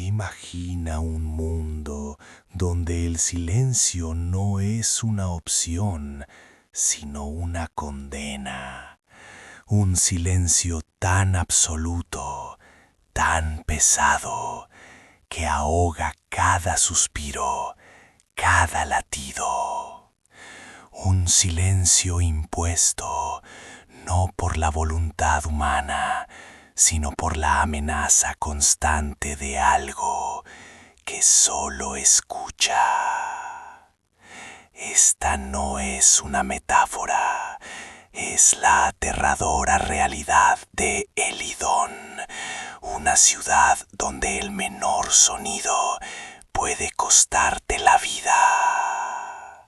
Imagina un mundo donde el silencio no es una opción, sino una condena. Un silencio tan absoluto, tan pesado, que ahoga cada suspiro, cada latido. Un silencio impuesto no por la voluntad humana, sino por la amenaza constante de algo que solo escucha. Esta no es una metáfora, es la aterradora realidad de Elidón, una ciudad donde el menor sonido puede costarte la vida.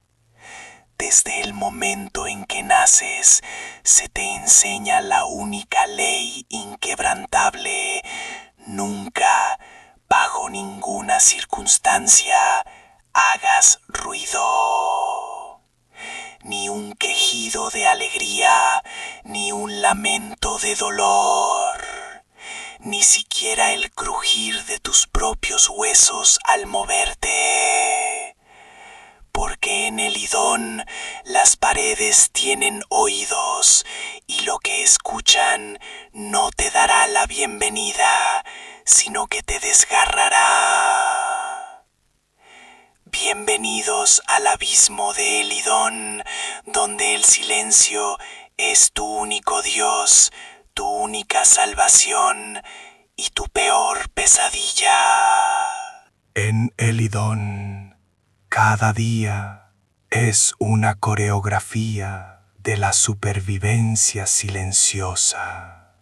Desde el momento en que naces, se te enseña la única ley inquebrantable: nunca, bajo ninguna circunstancia, hagas ruido. Ni un quejido de alegría, ni un lamento de dolor, ni siquiera el crujir de tus propios huesos al moverte. Porque en Elidón las paredes tienen oídos y lo que escuchan no te dará la bienvenida, sino que te desgarrará. Bienvenidos al abismo de Elidón, donde el silencio es tu único Dios, tu única salvación y tu peor pesadilla. En Elidón, cada día es una coreografía de la supervivencia silenciosa.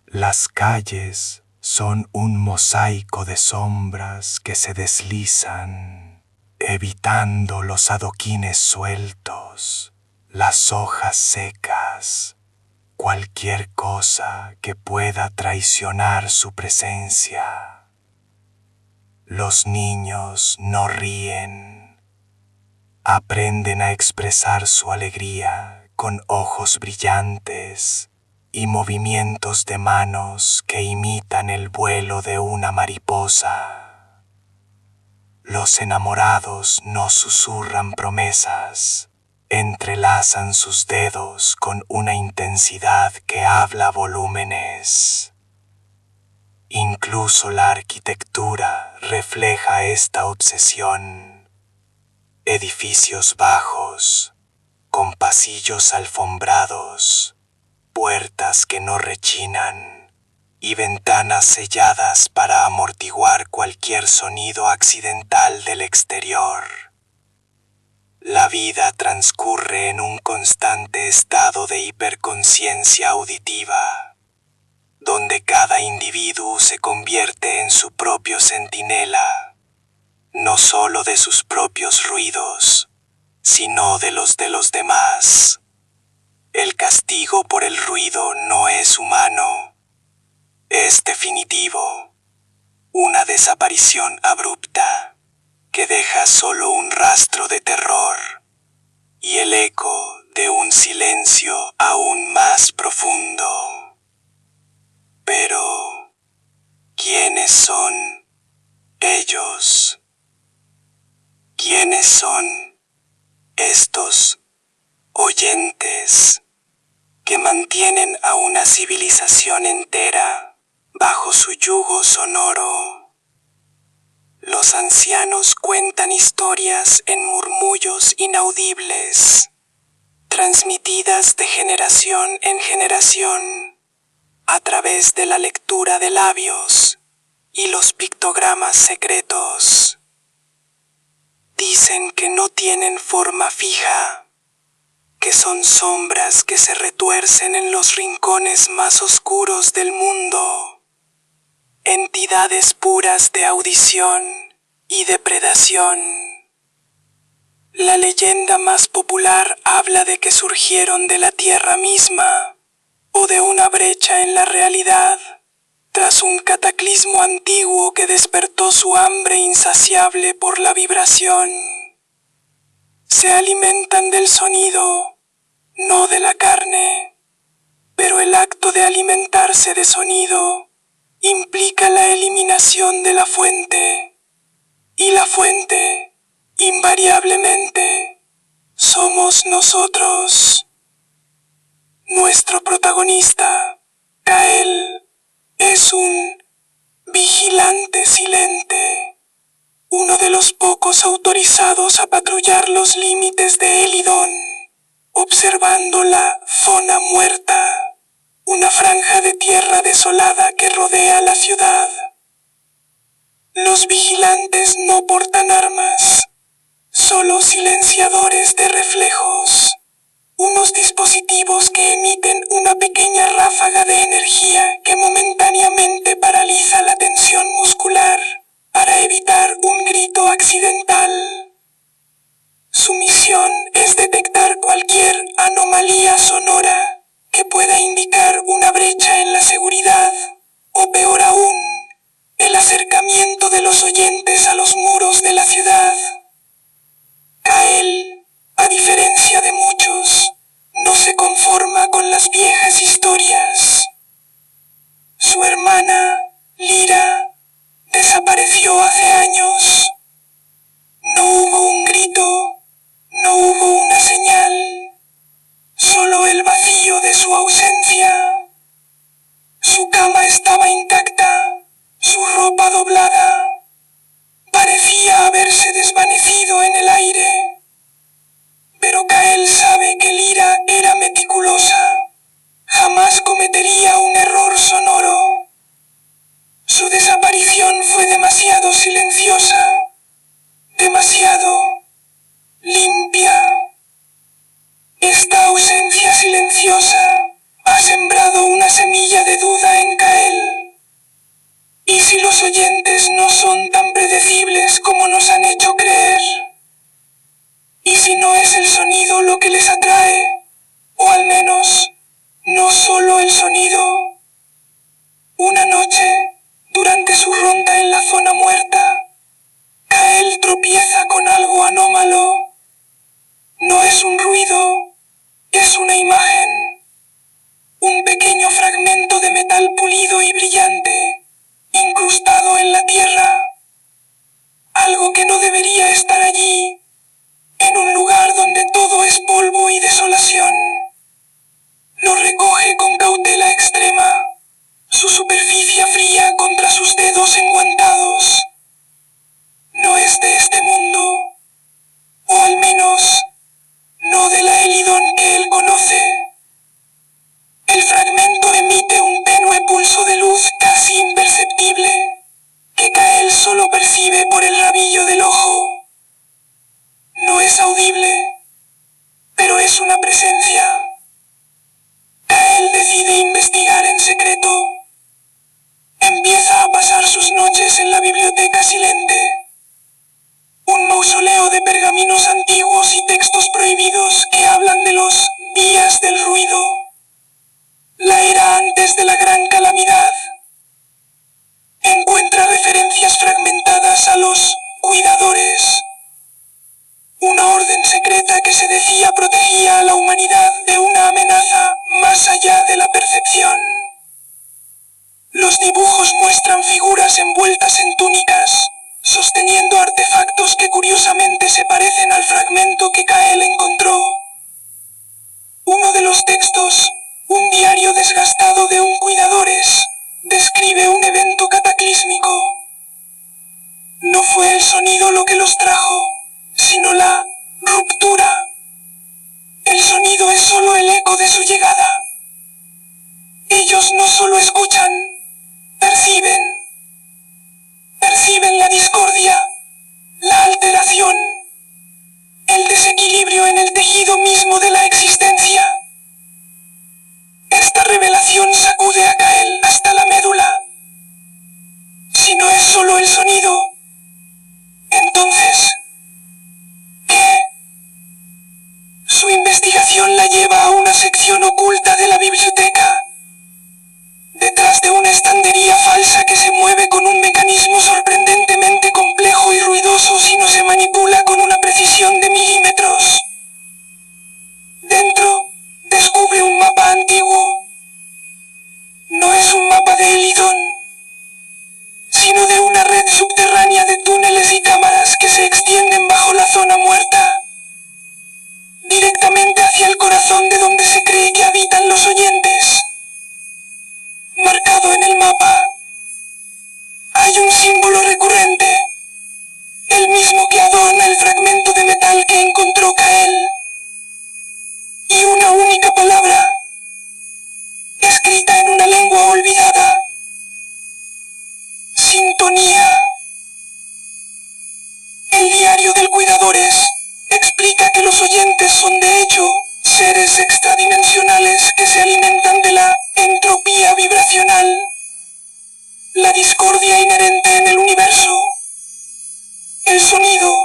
Las calles son un mosaico de sombras que se deslizan, evitando los adoquines sueltos, las hojas secas, cualquier cosa que pueda traicionar su presencia. Los niños no ríen, aprenden a expresar su alegría con ojos brillantes y movimientos de manos que imitan el vuelo de una mariposa. Los enamorados no susurran promesas, entrelazan sus dedos con una intensidad que habla volúmenes. Incluso la arquitectura refleja esta obsesión. Edificios bajos, con pasillos alfombrados, puertas que no rechinan y ventanas selladas para amortiguar cualquier sonido accidental del exterior. La vida transcurre en un constante estado de hiperconciencia auditiva, donde cada individuo se convierte en su propio centinela, no solo de sus propios ruidos, sino de los demás. El castigo por el ruido no es humano, es definitivo, una desaparición abrupta que deja solo un rastro de terror y el eco de un silencio aún más profundo. Pero, ¿quiénes son ellos? ¿Quiénes son estos oyentes que mantienen a una civilización entera bajo su yugo sonoro? Los ancianos cuentan historias en murmullos inaudibles, transmitidas de generación en generación, a través de la lectura de labios y los pictogramas secretos. Dicen que no tienen forma fija, que son sombras que se retuercen en los rincones más oscuros del mundo, entidades puras de audición y de predación. La leyenda más popular habla de que surgieron de la tierra misma, o de una brecha en la realidad, tras un cataclismo antiguo que despertó su hambre insaciable por la vibración. Se alimentan del sonido, no de la carne, pero el acto de alimentarse de sonido implica la eliminación de la fuente. Y la fuente, invariablemente, somos nosotros. Nuestro protagonista, Kael, es un vigilante silente, uno de los pocos autorizados a patrullar los límites de Elidon, observando la zona muerta, una franja de tierra desolada que rodea la ciudad. Los vigilantes no portan armas, solo silenciadores de reflejos, unos dispositivos que emiten una pequeña ráfaga de energía que momentáneamente paraliza la tensión muscular para evitar un grito accidental. Su misión es detectar cualquier anomalía sonora que pueda indicar una brecha en la seguridad, o peor aún, el acercamiento de los oyentes a los muros de la ciudad. Kael, a diferencia de muchos, no se conforma con las viejas historias. Su hermana, Lyra, desapareció hace años. No hubo un grito, no hubo una señal, solo el vacío de su ausencia. Su cama estaba intacta, su ropa doblada. Parecía haberse desvanecido en el aire. Pero Kael sabe que Lyra era meticulosa. Jamás cometería un error sonoro. Su desaparición fue demasiado silenciosa, demasiado limpia. Esta ausencia silenciosa ha sembrado una semilla de duda en Kael. ¿Y si los oyentes no son tan predecibles como nos han hecho creer? ¿Y si no es el sonido lo que les atrae? O al menos, no solo el sonido. Una noche, durante su ronda en la zona muerta, Kael tropieza con algo anómalo. No es un ruido, es una imagen. Un pequeño fragmento de metal pulido y brillante, incrustado en la tierra. Algo que no debería estar allí, en un lugar donde todo es polvo y desolación. Lo recoge con cautela extrema, su superficie fría contra sus dedos enguantados. No es de este mundo, o al menos, no de la Elidon que él conoce. El fragmento emite un tenue pulso de luz casi imperceptible, que Kael solo percibe por el rabillo del ojo. No es audible, pero es una presencia. Kael decide investigar en secreto. Empieza a pasar sus noches en la biblioteca silente. Un mausoleo de pergaminos antiguos y textos prohibidos que hablan de los días del ruido. La era antes de la gran calamidad. Encuentra referencias fragmentadas a los cuidadores. Una orden secreta que se decía protegía a la humanidad de una amenaza más allá de la percepción. Los dibujos muestran figuras envueltas en túnicas, sosteniendo artefactos que curiosamente se parecen al fragmento que Kael encontró. Uno de los textos, un diario desgastado de un cuidadores, describe un evento cataclísmico. No fue el sonido lo que los trajo, sino la ruptura. El sonido es solo el eco de su llegada. Ellos no solo escuchan, perciben. Perciben la discordia, la alteración, el desequilibrio en el tejido mismo de la existencia. Esta revelación sacude a Kael hasta la médula. Si no es solo el sonido, entonces, ¿qué? Su investigación la lleva a una sección oculta de la biblioteca. Detrás de una estantería falsa que se mueve con un mecanismo sorprendentemente complejo y ruidoso si no se manipula con una precisión de milímetros. Dentro, descubre un mapa antiguo. No es un mapa de Elidon, extienden bajo la zona muerta, directamente hacia el corazón de donde se cree que habitan los oyentes. Marcado en el mapa, hay un símbolo recurrente, el mismo que adorna el fragmento de metal que encontró Kael, y una única palabra, escrita en una lengua olvidada: sintonía. El diario del Cuidadores explica que los oyentes son de hecho seres extradimensionales que se alimentan de la entropía vibracional, la discordia inherente en el universo. El sonido,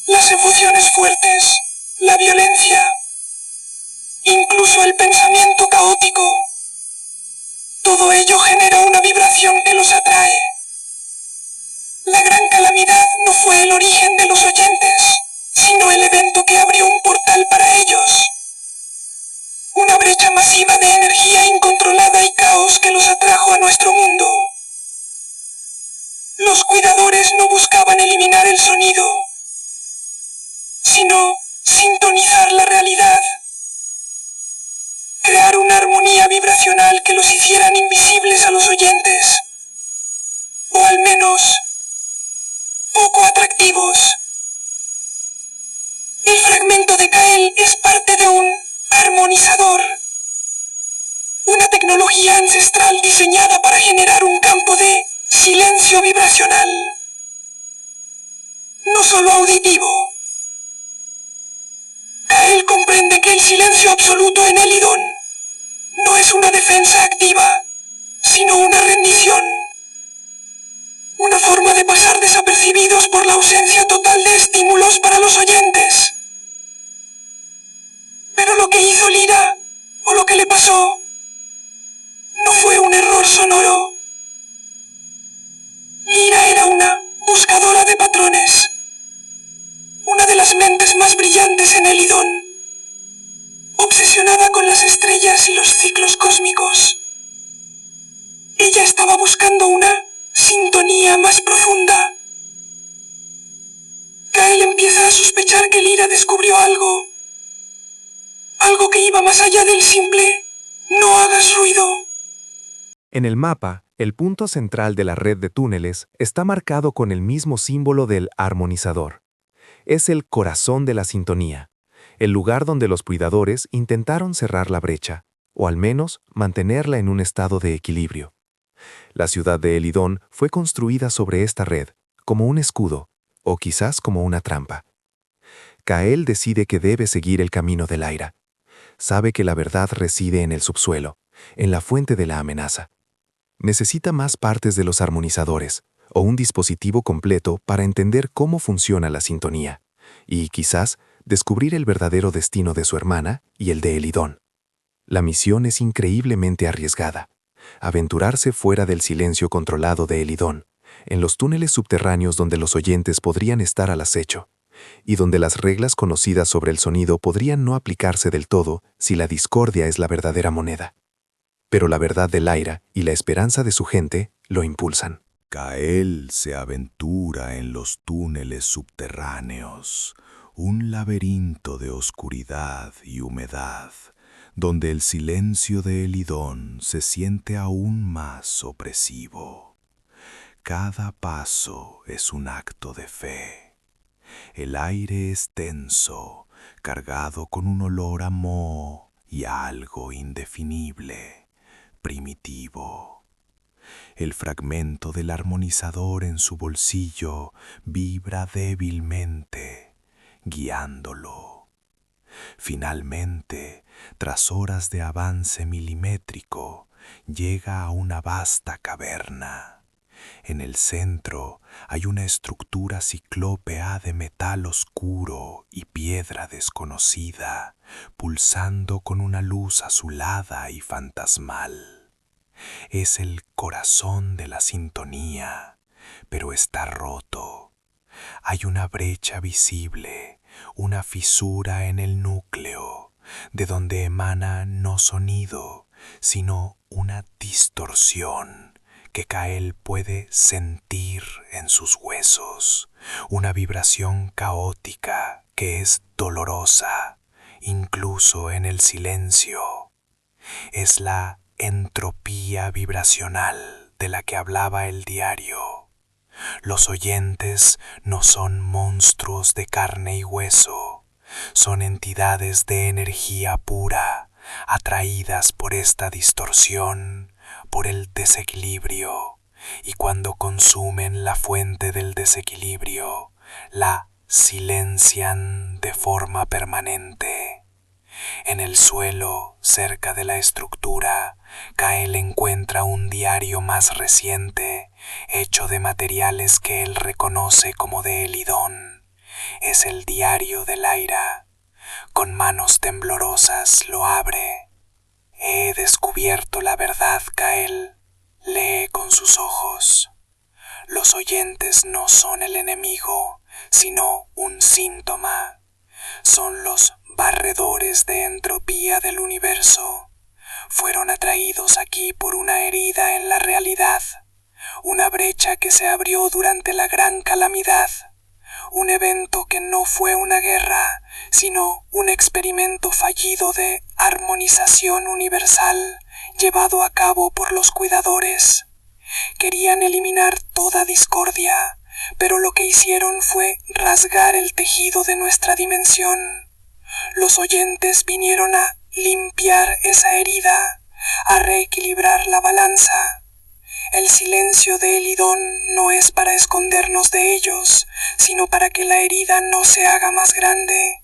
las emociones fuertes, la violencia, incluso el pensamiento caótico, todo ello genera una vibración que los atrae. La gran calamidad no fue el origen de los oyentes, sino el evento que abrió un portal para ellos. Una brecha masiva de energía incontrolada y caos que los atrajo a nuestro mundo. Los cuidadores no buscaban eliminar el sonido, sino sintonizar la realidad. Crear una armonía vibracional que los hicieran invisibles a los oyentes. O al menos poco atractivos. El fragmento de Kael es parte de un armonizador, una tecnología ancestral diseñada para generar un campo de silencio vibracional, no solo auditivo. Kael comprende que el silencio absoluto en Elidón no es una defensa activa, sino una rendición. Una forma de pasar desapercibidos por la ausencia total de estímulos para los oyentes. Pero lo que hizo Lyra, o lo que le pasó, no fue un error sonoro. Lyra era una buscadora de patrones. Una de las mentes más brillantes en Elidón. Obsesionada con las estrellas y los ciclos cósmicos. Ella estaba buscando una sintonía más profunda. Kael empieza a sospechar que Lyra descubrió algo. Algo que iba más allá del simple "no hagas ruido". En el mapa, el punto central de la red de túneles está marcado con el mismo símbolo del armonizador. Es el corazón de la sintonía, el lugar donde los cuidadores intentaron cerrar la brecha, o al menos mantenerla en un estado de equilibrio. La ciudad de Elidón fue construida sobre esta red, como un escudo, o quizás como una trampa. Kael decide que debe seguir el camino del Lyra. Sabe que la verdad reside en el subsuelo, en la fuente de la amenaza. Necesita más partes de los armonizadores, o un dispositivo completo para entender cómo funciona la sintonía, y quizás descubrir el verdadero destino de su hermana y el de Elidón. La misión es increíblemente arriesgada. Aventurarse fuera del silencio controlado de Elidón, en los túneles subterráneos donde los oyentes podrían estar al acecho, y donde las reglas conocidas sobre el sonido podrían no aplicarse del todo si la discordia es la verdadera moneda. Pero la verdad de Lyra y la esperanza de su gente lo impulsan. Kael se aventura en los túneles subterráneos, un laberinto de oscuridad y humedad, donde el silencio de Elidón se siente aún más opresivo. Cada paso es un acto de fe. El aire es tenso, cargado con un olor a moho y a algo indefinible, primitivo. El fragmento del armonizador en su bolsillo vibra débilmente, guiándolo. Finalmente, tras horas de avance milimétrico, llega a una vasta caverna. En el centro hay una estructura ciclópea de metal oscuro y piedra desconocida, pulsando con una luz azulada y fantasmal. Es el corazón de la sintonía, pero está roto. Hay una brecha visible, una fisura en el núcleo, de donde emana no sonido, sino una distorsión que Kael puede sentir en sus huesos, una vibración caótica que es dolorosa, incluso en el silencio. Es la entropía vibracional de la que hablaba el diario. Los oyentes no son monstruos de carne y hueso, son entidades de energía pura, atraídas por esta distorsión, por el desequilibrio, y cuando consumen la fuente del desequilibrio, la silencian de forma permanente. En el suelo, cerca de la estructura, Kael encuentra un diario más reciente, hecho de materiales que él reconoce como de Elidón. Es el diario de Lyra. Con manos temblorosas lo abre. He descubierto la verdad, Kael. Lee con sus ojos. Los oyentes no son el enemigo, sino un síntoma. Son los barredores de entropía del universo. Fueron atraídos aquí por una herida en la realidad, una brecha que se abrió durante la gran calamidad, un evento que no fue una guerra, sino un experimento fallido de armonización universal llevado a cabo por los cuidadores. Querían eliminar toda discordia, pero lo que hicieron fue rasgar el tejido de nuestra dimensión. Los oyentes vinieron a limpiar esa herida, a reequilibrar la balanza. El silencio de Elidón no es para escondernos de ellos, sino para que la herida no se haga más grande.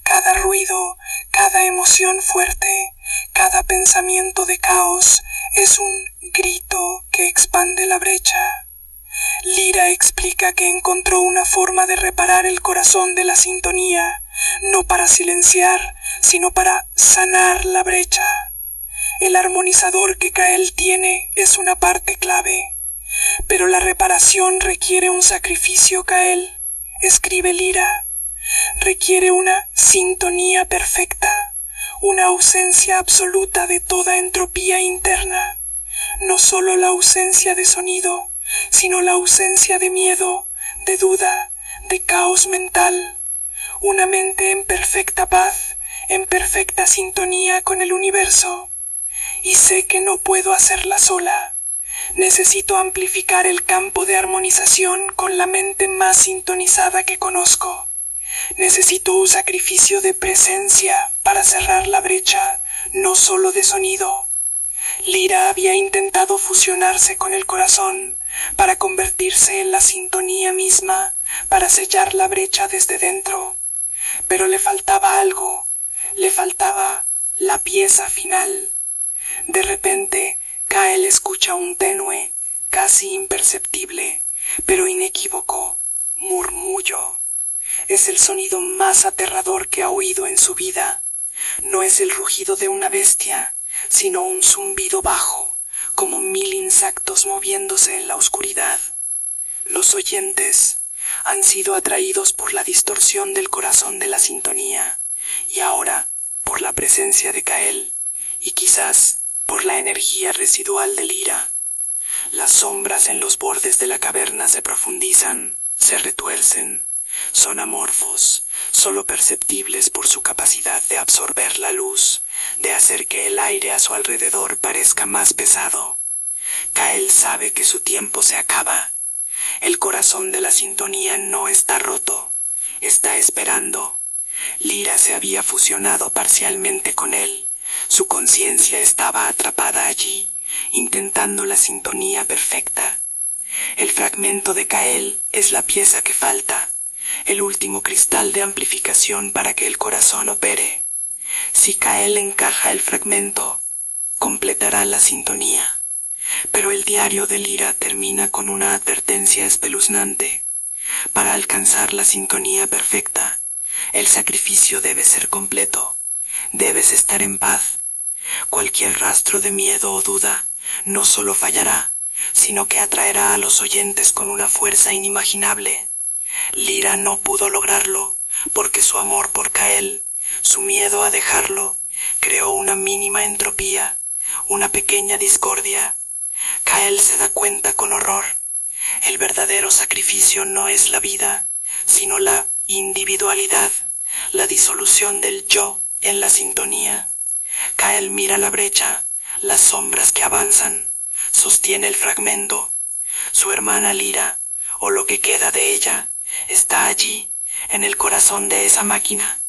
Cada ruido, cada emoción fuerte, cada pensamiento de caos es un grito que expande la brecha. Lyra explica que encontró una forma de reparar el corazón de la sintonía, no para silenciar, sino para sanar la brecha. El armonizador que Kael tiene es una parte clave, pero la reparación requiere un sacrificio, Kael, escribe Lyra. Requiere una sintonía perfecta, una ausencia absoluta de toda entropía interna, no solo la ausencia de sonido, sino la ausencia de miedo, de duda, de caos mental, una mente en perfecta paz, en perfecta sintonía con el universo. Y sé que no puedo hacerla sola. Necesito amplificar el campo de armonización con la mente más sintonizada que conozco. Necesito un sacrificio de presencia para cerrar la brecha, no solo de sonido. Lyra había intentado fusionarse con el corazón para convertirse en la sintonía misma, para sellar la brecha desde dentro. Pero le faltaba algo, le faltaba la pieza final. De repente, Kael escucha un tenue, casi imperceptible, pero inequívoco, murmullo. Es el sonido más aterrador que ha oído en su vida. No es el rugido de una bestia, sino un zumbido bajo, como 1000 insectos moviéndose en la oscuridad. Los oyentes han sido atraídos por la distorsión del corazón de la sintonía, y ahora por la presencia de Kael, y quizás por la energía residual de Lyra. Las sombras en los bordes de la caverna se profundizan, se retuercen. Son amorfos, solo perceptibles por su capacidad de absorber la luz, de hacer que el aire a su alrededor parezca más pesado. Kael sabe que su tiempo se acaba. El corazón de la sintonía no está roto, está esperando. Lyra se había fusionado parcialmente con él. Su conciencia estaba atrapada allí, intentando la sintonía perfecta. El fragmento de Kael es la pieza que falta, el último cristal de amplificación para que el corazón opere. Si Kael encaja el fragmento, completará la sintonía. Pero el diario de Lyra termina con una advertencia espeluznante. Para alcanzar la sintonía perfecta, el sacrificio debe ser completo. Debes estar en paz. Cualquier rastro de miedo o duda no solo fallará, sino que atraerá a los oyentes con una fuerza inimaginable. Lyra no pudo lograrlo, porque su amor por Kael, su miedo a dejarlo, creó una mínima entropía, una pequeña discordia. Kael se da cuenta con horror. El verdadero sacrificio no es la vida, sino la individualidad, la disolución del yo en la sintonía. Kael mira la brecha, las sombras que avanzan, sostiene el fragmento. Su hermana Lyra, o lo que queda de ella, está allí, en el corazón de esa máquina.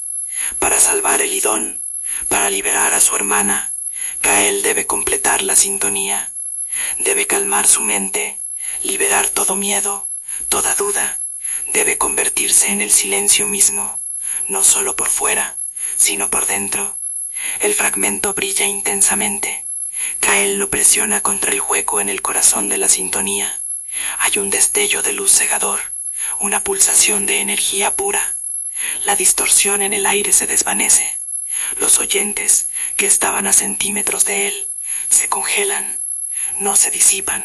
Para salvar el Idón, para liberar a su hermana, Kael debe completar la sintonía. Debe calmar su mente, liberar todo miedo, toda duda. Debe convertirse en el silencio mismo, no solo por fuera, sino por dentro. El fragmento brilla intensamente. Kael lo presiona contra el hueco en el corazón de la sintonía. Hay un destello de luz cegador, una pulsación de energía pura. La distorsión en el aire se desvanece. Los oyentes, que estaban a centímetros de él, se congelan, no se disipan,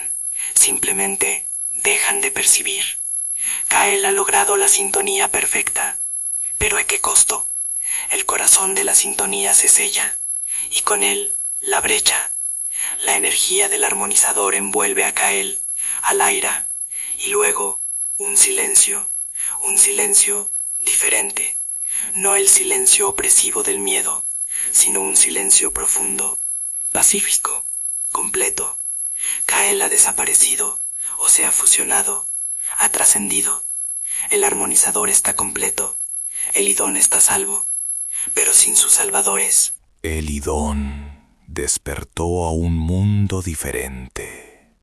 simplemente dejan de percibir. Kael ha logrado la sintonía perfecta, pero ¿a qué costo? El corazón de la sintonía se sella, y con él la brecha. La energía del armonizador envuelve a Kael, a Lyra, y luego un silencio diferente. No el silencio opresivo del miedo, sino un silencio profundo, pacífico, completo. Kael ha desaparecido, o se ha fusionado, ha trascendido. El armonizador está completo, el Idón está a salvo, pero sin sus salvadores. El Idón despertó a un mundo diferente,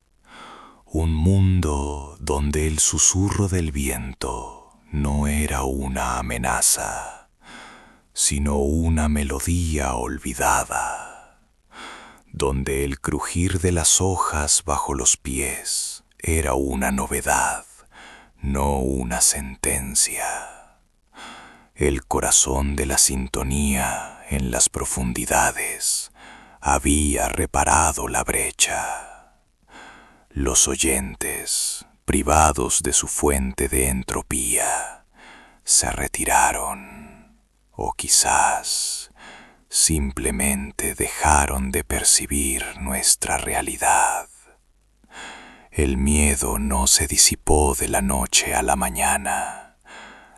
un mundo donde el susurro del viento no era una amenaza, sino una melodía olvidada, donde el crujir de las hojas bajo los pies era una novedad, no una sentencia. El corazón de la sintonía en las profundidades había reparado la brecha. Los oyentes, privados de su fuente de entropía, se retiraron, o quizás simplemente dejaron de percibir nuestra realidad. El miedo no se disipó de la noche a la mañana.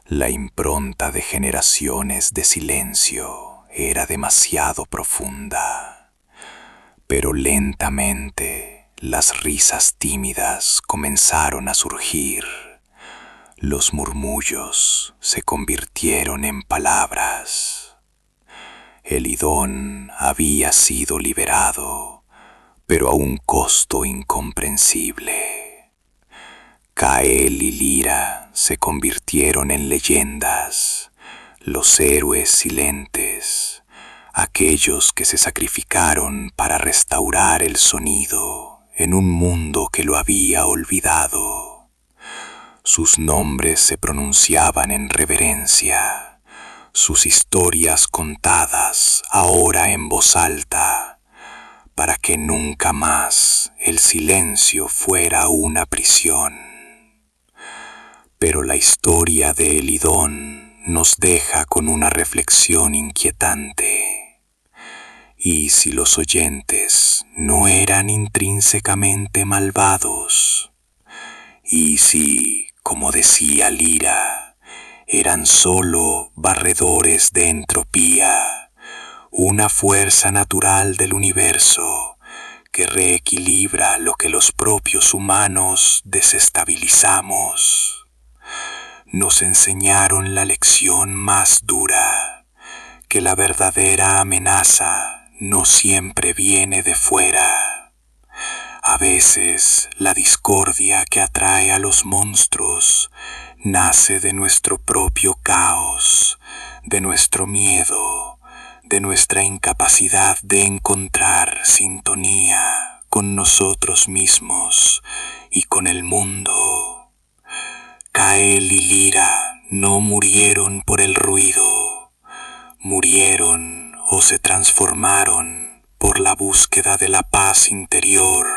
La impronta de generaciones de silencio era demasiado profunda, pero lentamente las risas tímidas comenzaron a surgir. Los murmullos se convirtieron en palabras. El Idón había sido liberado, pero a un costo incomprensible. Kael y Lyra se convirtieron en leyendas, los héroes silentes, aquellos que se sacrificaron para restaurar el sonido en un mundo que lo había olvidado. Sus nombres se pronunciaban en reverencia, sus historias contadas ahora en voz alta, para que nunca más el silencio fuera una prisión. Pero la historia de El Idón nos deja con una reflexión inquietante. ¿Y si los oyentes no eran intrínsecamente malvados? ¿Y si, como decía Lyra, eran solo barredores de entropía, una fuerza natural del universo que reequilibra lo que los propios humanos desestabilizamos? Nos enseñaron la lección más dura, que la verdadera amenaza no siempre viene de fuera. A veces la discordia que atrae a los monstruos nace de nuestro propio caos, de nuestro miedo, de nuestra incapacidad de encontrar sintonía con nosotros mismos y con el mundo. Kael y Lyra no murieron por el ruido, murieron o se transformaron por la búsqueda de la paz interior,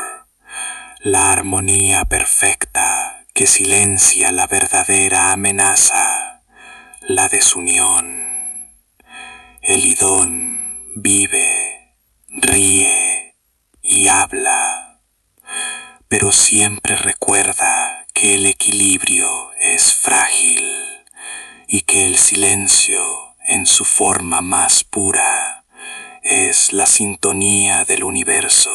la armonía perfecta que silencia la verdadera amenaza, la desunión. El Idón vive, ríe y habla. pero siempre recuerda que el equilibrio es frágil y que el silencio, en su forma más pura, es la sintonía del universo,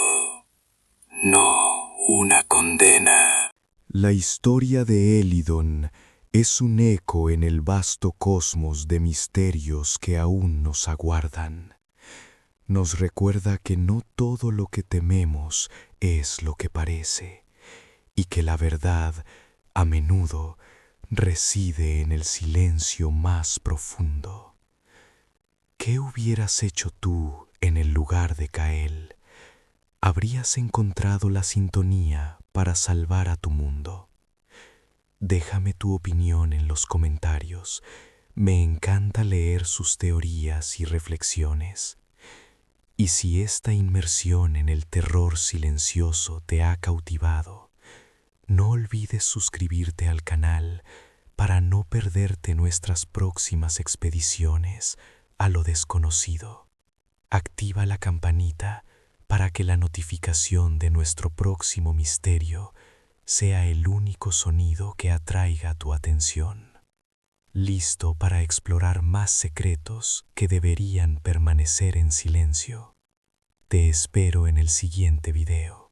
no una condena. La historia de Elidon es un eco en el vasto cosmos de misterios que aún nos aguardan. Nos recuerda que no todo lo que tememos es lo que parece, y que la verdad, a menudo, reside en el silencio más profundo. ¿Qué hubieras hecho tú en el lugar de Kael? ¿Habrías encontrado la sintonía para salvar a tu mundo? Déjame tu opinión en los comentarios. Me encanta leer sus teorías y reflexiones. Y si esta inmersión en el terror silencioso te ha cautivado, no olvides suscribirte al canal para no perderte nuestras próximas expediciones a lo desconocido. Activa la campanita para que la notificación de nuestro próximo misterio sea el único sonido que atraiga tu atención. Listo para explorar más secretos que deberían permanecer en silencio. Te espero en el siguiente video.